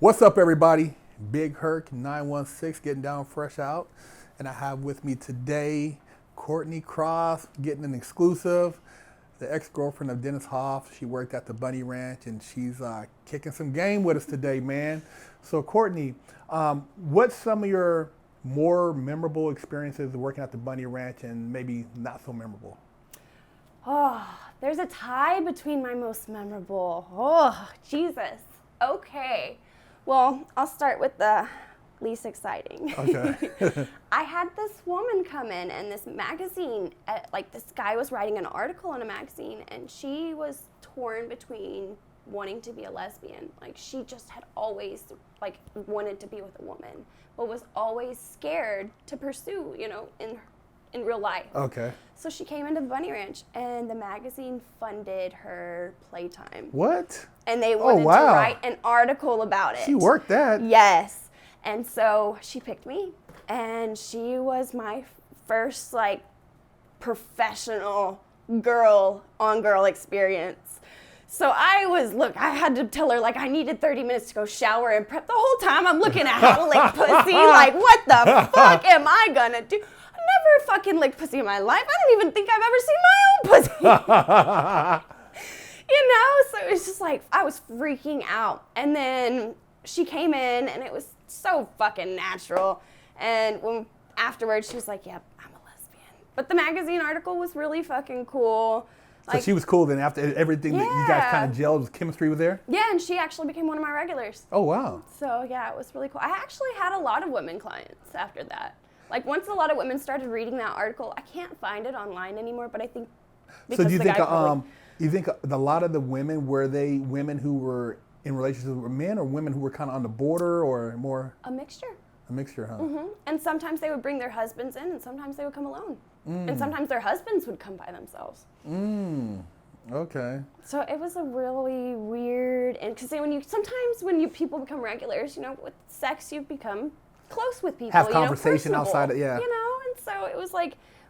What's up, everybody? Big Herc 916 getting down fresh out. And I have with me today Courtney Cross getting an exclusive, the ex-girlfriend of Dennis Hoff. She worked at the Bunny Ranch and she's kicking some game with us today, man. So, Courtney, what's some of your more memorable experiences working at the Bunny Ranch and maybe not so memorable? Oh, there's a tie between my most memorable. Oh, Jesus. Okay. Well, I'll start with the least exciting. Okay. I had this woman come in and this magazine, this guy was writing an article in a magazine and she was torn between wanting to be a lesbian. Like, she just had always, wanted to be with a woman, but was always scared to pursue, in real life. Okay. So she came into the Bunny Ranch, and the magazine funded her playtime. What? And they wanted to write an article about it. She worked that. Yes. And so she picked me, and she was my first, professional girl-on-girl experience. So I had to tell her, I needed 30 minutes to go shower and prep. The whole time I'm looking at how to lick pussy, what the fuck am I gonna do? Never fucking licked pussy in my life. I don't even think I've ever seen my own pussy. So it was just I was freaking out. And then she came in and it was so fucking natural. And afterwards she was like, yep, I'm a lesbian. But the magazine article was really fucking cool. So she was cool then after everything that you guys kind of gelled, chemistry was there? Yeah, and she actually became one of my regulars. Oh, wow. So yeah, it was really cool. I actually had a lot of women clients after that. Once a lot of women started reading that article, I can't find it online anymore, but I think because so do you think a lot of the women, were they women who were in relationships with men or women who were kind of on the border or more? A mixture. A mixture, huh? Mm-hmm. And sometimes they would bring their husbands in and sometimes they would come alone. And sometimes their husbands would come by themselves. Okay. So it was a really weird, and because sometimes when people become regulars, with sex you become close with people. Have conversation outside of, yeah. And so it was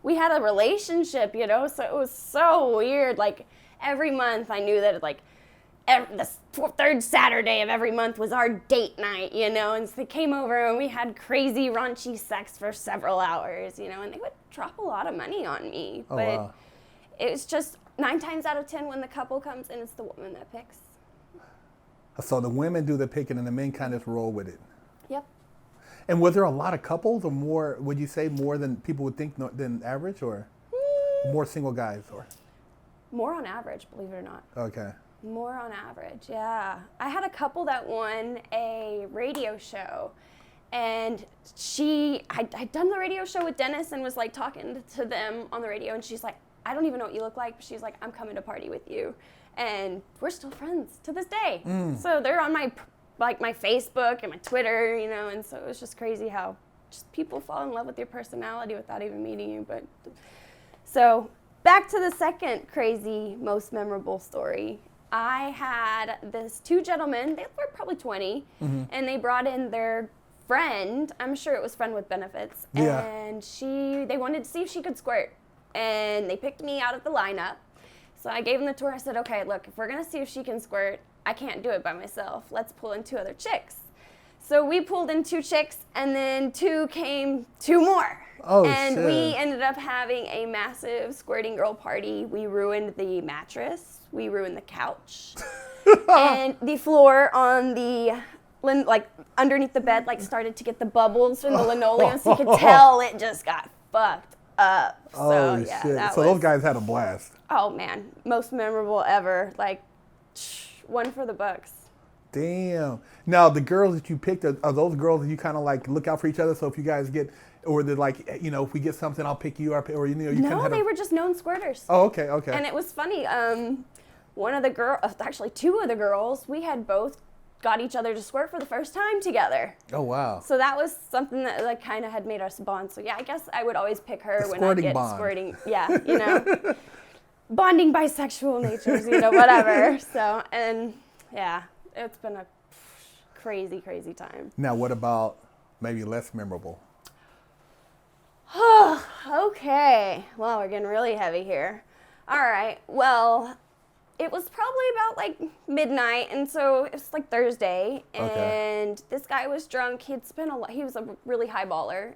we had a relationship, so it was so weird. Every month I knew that the third Saturday of every month was our date night, and so they came over and we had crazy raunchy sex for several hours, and they would drop a lot of money on me. Oh, but wow. it was just 9 times out of 10 when the couple comes in, it's the woman that picks. So the women do the picking and the men kind of roll with it. Yep. And was there a lot of couples or more, would you say more than people would think than average, or more single guys? Or More on average, believe it or not. Okay. More on average, yeah. I had a couple that won a radio show, and I'd done the radio show with Dennis and was talking to them on the radio, and she's like, I don't even know what you look like, but she's like, I'm coming to party with you. And we're still friends to this day. So they're on my Facebook and my Twitter, and so it was just crazy how just people fall in love with your personality without even meeting you. But so back to the second crazy, most memorable story. I had this 2 gentlemen, they were probably 20, and they brought in their friend, I'm sure it was friend with benefits, and they wanted to see if she could squirt, and they picked me out of the lineup. So I gave them the tour. I said, okay, look, if we're going to see if she can squirt, I can't do it by myself. Let's pull in 2 other chicks. So we pulled in 2 chicks, and then 2 more. Oh, and shit. we ended up having a massive squirting girl party. We ruined the mattress. We ruined the couch. And the floor on the, underneath the bed, started to get the bubbles from the linoleum. So you could tell it just got fucked up. Oh, shit. So those guys had a blast. Oh, man. Most memorable ever. One for the books. Damn. Now, the girls that you picked, are those girls that you kind of look out for each other? So if you guys get, or they're if we get something, I'll pick you up, or you kind of No, they were just known squirters. Oh, okay. And it was funny. One of the girls, actually 2 of the girls, we had both got each other to squirt for the first time together. Oh, wow. So that was something that kind of had made us bond. So yeah, I guess I would always pick her when I get squirting. Yeah, bonding bisexual natures, whatever. So, and yeah, it's been a crazy, crazy time. Now, what about maybe less memorable? Okay. Well, we're getting really heavy here. All right. Well, It was probably about like midnight, and so it was like Thursday, and this guy was drunk. He was a really high baller,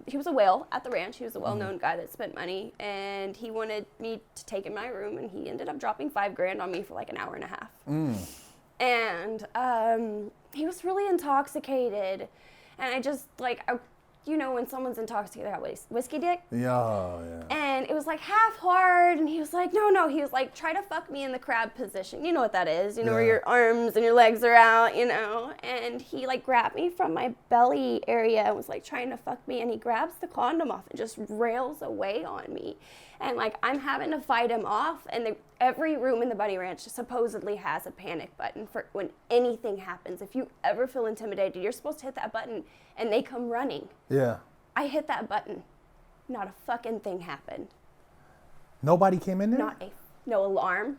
he was a whale at the ranch. He was a well-known guy that spent money, and he wanted me to take in my room, and he ended up dropping $5,000 on me for like an hour and a half. And he was really intoxicated, and I just like, you know, when someone's intoxicated, they have whiskey dick. Yeah. And it was like half hard, and he was like, no. He was like, try to fuck me in the crab position. You know what that is, you know, where your arms and your legs are out, you know. And he like grabbed me from my belly area and was like trying to fuck me, and he grabs the condom off and just rails away on me. And like I'm having to fight him off, and every room in the Bunny Ranch supposedly has a panic button for when anything happens. If you ever feel intimidated, you're supposed to hit that button, and they come running. Yeah. I hit that button. Not a fucking thing happened. Nobody came in there? No alarm.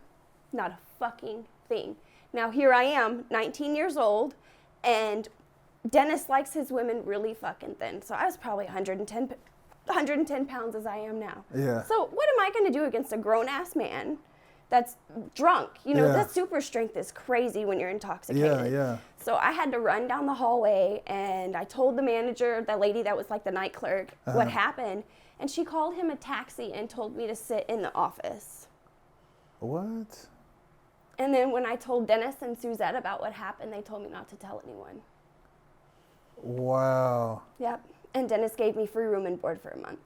Not a fucking thing. Now here I am, 19 years old, and Dennis likes his women really fucking thin. So I was probably 110 pounds as I am now. Yeah. So what am I going to do against a grown-ass man that's drunk? You know, that super strength is crazy when you're intoxicated. Yeah. So I had to run down the hallway, and I told the manager, the lady that was like the night clerk, what happened. And she called him a taxi and told me to sit in the office. What? And then when I told Dennis and Suzette about what happened, they told me not to tell anyone. Wow. Yep. And Dennis gave me free room and board for a month.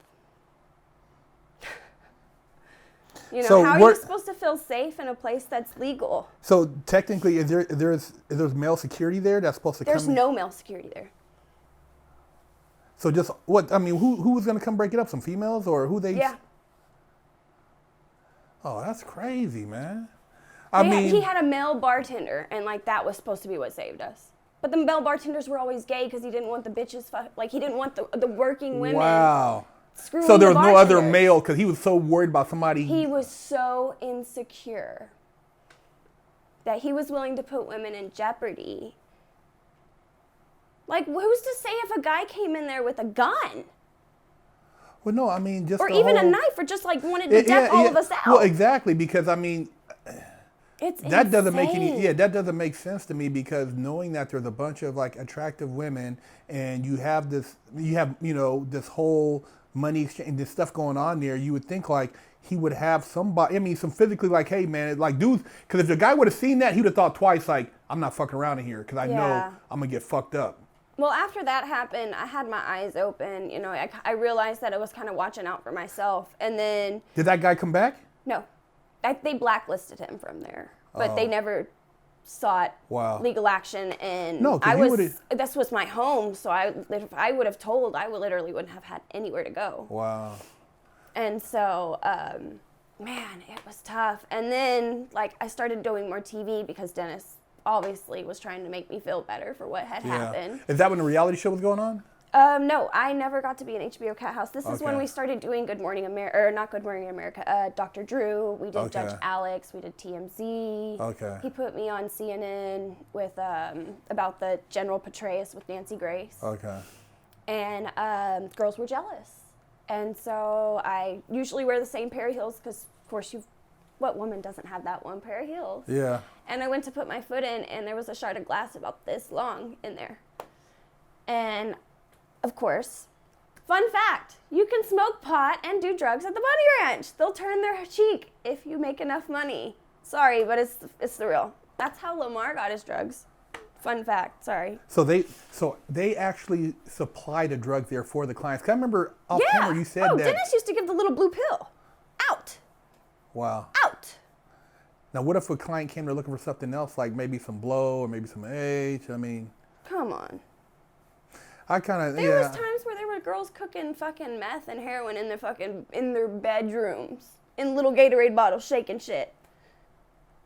You know, So how are you supposed to feel safe in a place that's legal? So technically, there's male security there that's supposed to come? There's no male security there. So just what? I mean, who was going to come break it up? Some females or who they? Yeah. Oh, that's crazy, man. He had a male bartender, and like that was supposed to be what saved us. But the male bartenders were always gay because he didn't want the bitches, he didn't want the working women. Wow. Screwing So there was no other bartenders. male because he was so worried about somebody. He was so insecure that he was willing to put women in jeopardy. Like, who's to say if a guy came in there with a gun? Well, no, I mean just or the even whole, a knife, or just like wanted to deck all of us out. Well, exactly, because I mean, it's that doesn't make insane. that doesn't make sense to me, because knowing that there's a bunch of like attractive women and you have this whole money exchange, this stuff going on there, you would think like he would have somebody, I mean, some physically like, hey man, like dudes, because if the guy would have seen that, he would have thought twice, like, I'm not fucking around in here because I know I'm gonna get fucked up. Well, after that happened, I had my eyes open. You know, I realized that I was kind of watching out for myself. And then... Did that guy come back? No. They blacklisted him from there. But they never sought legal action. And no, this was my home, so if I would have told, I literally wouldn't have had anywhere to go. Wow. And so, man, it was tough. And then, like, I started doing more TV because Dennis obviously was trying to make me feel better for what had happened. Is that when the reality show was going on? No, I never got to be in HBO Cat House. This is when we started doing Good Morning America, or not Good Morning America, Dr. Drew. We did Judge Alex. We did TMZ. Okay. He put me on CNN with about the General Petraeus with Nancy Grace. Okay. And girls were jealous. And so I usually wear the same pair of heels because, of course, what woman doesn't have that one pair of heels? Yeah. And I went to put my foot in, and there was a shard of glass about this long in there. And, of course, fun fact, you can smoke pot and do drugs at the Bunny Ranch. They'll turn their cheek if you make enough money. Sorry, but it's the real. That's how Lamar got his drugs. Fun fact, sorry. So they actually supply the drugs there for the clients. 'Cause I remember off camera you said that. Dennis used to give the little blue pill. Out. Wow. Out. Now, what if a client came there looking for something else, like maybe some blow or maybe some H? I mean, come on. I kind of There was times where there were girls cooking fucking meth and heroin in their bedrooms in little Gatorade bottles, shaking shit.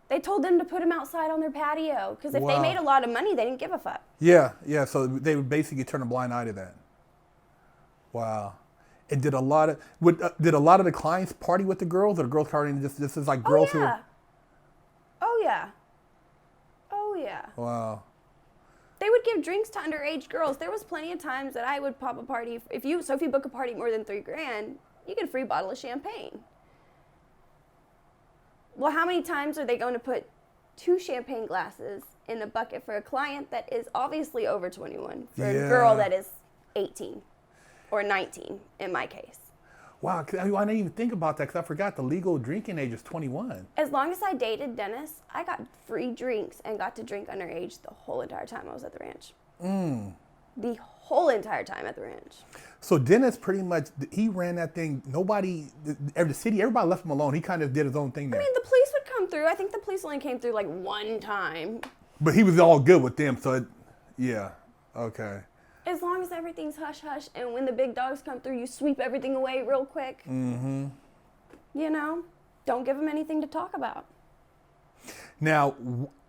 They told them to put them outside on their patio because if they made a lot of money, they didn't give a fuck. Yeah. So they would basically turn a blind eye to that. Wow. And did a lot of the clients party with the girls, or the girls partying? This is like girls who. Oh yeah. Wow. They would give drinks to underage girls. There was plenty of times that I would pop a party. If you book a party more than $3,000, you get a free bottle of champagne. well, how many times are they going to put 2 champagne glasses in a bucket for a client that is obviously over 21 for a girl that is 18 or 19 in my case? Wow, I didn't even think about that because I forgot the legal drinking age is 21. As long as I dated Dennis, I got free drinks and got to drink underage the whole entire time I was at the ranch. The whole entire time at the ranch. So Dennis pretty much, he ran that thing. Nobody, the city, everybody left him alone. He kind of did his own thing there. I mean, the police would come through. I think the police only came through like one time. But he was all good with them, so yeah, okay. As long as everything's hush-hush, and when the big dogs come through, you sweep everything away real quick. Mm-hmm. You know, don't give them anything to talk about. Now,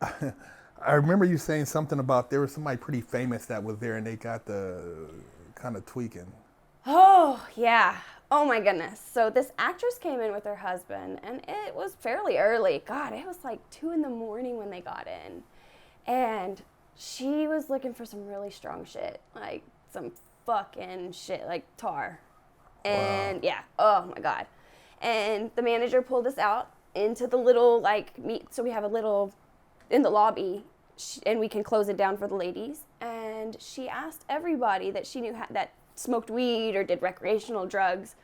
I remember you saying something about there was somebody pretty famous that was there, and they got the kind of tweaking. Oh, yeah. Oh, my goodness. So this actress came in with her husband, and it was fairly early. God, it was like 2 in the morning when they got in. And she was looking for some really strong shit, like some fucking shit, like tar. And yeah, oh my God. And the manager pulled us out into the little like meet. So we have a little in the lobby and we can close it down for the ladies. And she asked everybody that she knew that smoked weed or did recreational drugs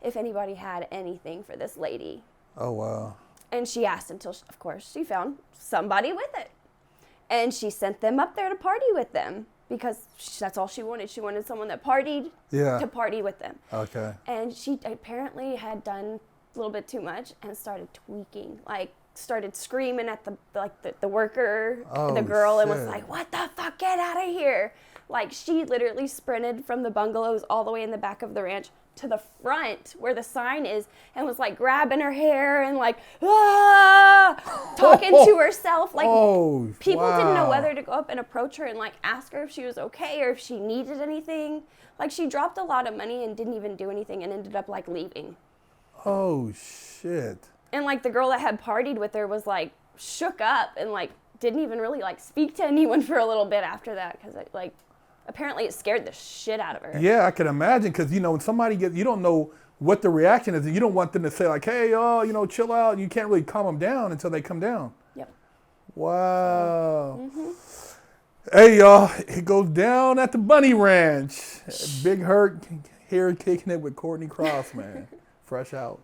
if anybody had anything for this lady. Oh, wow. And she asked until, of course, she found somebody with it. And she sent them up there to party with them because that's all she wanted. She wanted someone that partied to party with them. Okay. And she apparently had done a little bit too much and started tweaking, like started screaming at the worker, the girl, and was like, "What the fuck? Get out of here!" Like she literally sprinted from the bungalows all the way in the back of the ranch to the front where the sign is and was like grabbing her hair and like talking to herself. Like people didn't know whether to go up and approach her and like ask her if she was okay or if she needed anything. Like she dropped a lot of money and didn't even do anything and ended up like leaving. Oh shit. And like the girl that had partied with her was like shook up and like didn't even really like speak to anyone for a little bit after that because like apparently it scared the shit out of her. Yeah, I can imagine because, you know, when somebody gets, you don't know what the reaction is. And you don't want them to say like, hey, you know, chill out. You can't really calm them down until they come down. Yep. Wow. Mm-hmm. Hey, y'all, it goes down at the Bunny Ranch. Big Hurt here kicking it with Courtney Cross, man. Fresh out.